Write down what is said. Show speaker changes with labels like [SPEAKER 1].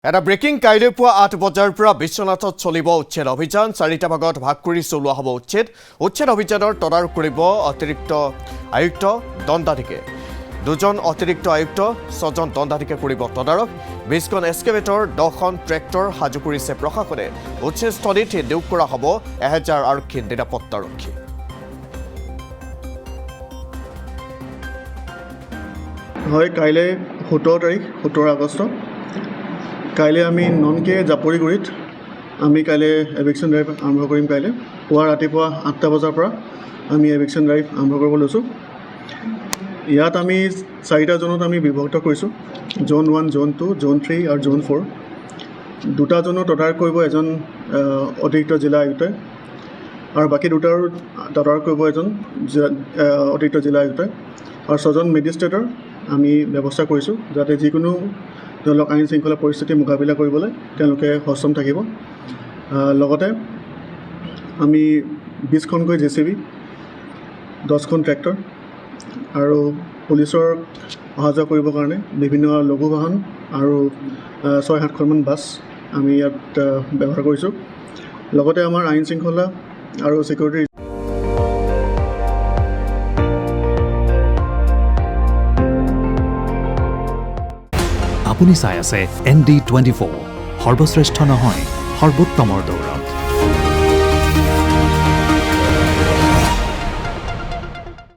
[SPEAKER 1] এটা ব্ৰেকিং কাইলৈ পুৱা 8 বজাৰ পৰা বিশ্বনাথত চলিব উচ্ছেদ অভিযান 4টা ভাগত ভাগ কৰি চলোৱা হ'ব উচ্ছেদ অভিযানৰ তদাৰক কৰিব অতিৰিক্ত আয়ুক্ত দণ্ডাধীশে দুজন অতিৰিক্ত আয়ুক্ত 6জন দণ্ডাধীশে কৰিব তদাৰক 20খন এক্সকেভেটৰ 10খন ট্ৰেক্টৰ সাজু কৰিছে প্ৰশাসনে উচ্ছেদস্থলীত নিয়োগ কৰা হ'ব 1000 আৰক্ষী নিৰাপত্তাৰক্ষী
[SPEAKER 2] হয় কাইলৈ 17 তাৰিখ 17 আগষ্ট কাইলৈ আমি ননকে জাপৰিগুৰিত আমি কাইলৈ এভিকশ্যন ড্ৰাইভ আৰম্ভ কৰিম কাইলৈ পুৱা ৰাতিপুৱা 8টা বজাৰ পৰা আমি এভিকশ্যন ড্ৰাইভ আৰম্ভ কৰিব লৈছোঁ ইয়াত আমি 4টা জোনত আমি বিভক্ত কৰিছোঁ জোন 1 জোন 2 জোন 3 আৰু জোন 4 দুটা জোনত তদাৰক কৰিব এজন অতিৰিক্ত জিলা আয়ুক্তই আৰু বাকী দুটাৰ তদাৰক কৰিব এজন অতিৰিক্ত জিলা আয়ুক্তই আৰু 6জন মেজিষ্ট্ৰেটৰ আমি ব্যৱস্থা কৰিছোঁ যাতে যিকোনো তেওঁলোক আইন শৃংখলা পৰিস্থিতি মোকাবিলা কৰিবলৈ তেওঁলোকে সক্ষম থাকিব লগতে আমি 20খনকৈ জেচিবি 10খন ট্ৰেক্টৰ আৰু পুলিচৰ অহা যোৱা কৰিবৰ কাৰণে বিভিন্ন লঘু বাহন আৰু 6-7খনমান বাছ আমি ইয়াত ব্যৱহাৰ কৰিছোঁ লগতে আমাৰ আইন শৃংখলা আৰু চিকিউৰিটি
[SPEAKER 3] আপুনি চাই আছে ND24 সৰ্বশ্ৰেষ্ঠ নহয় সৰ্বোত্তমৰ দৌৰ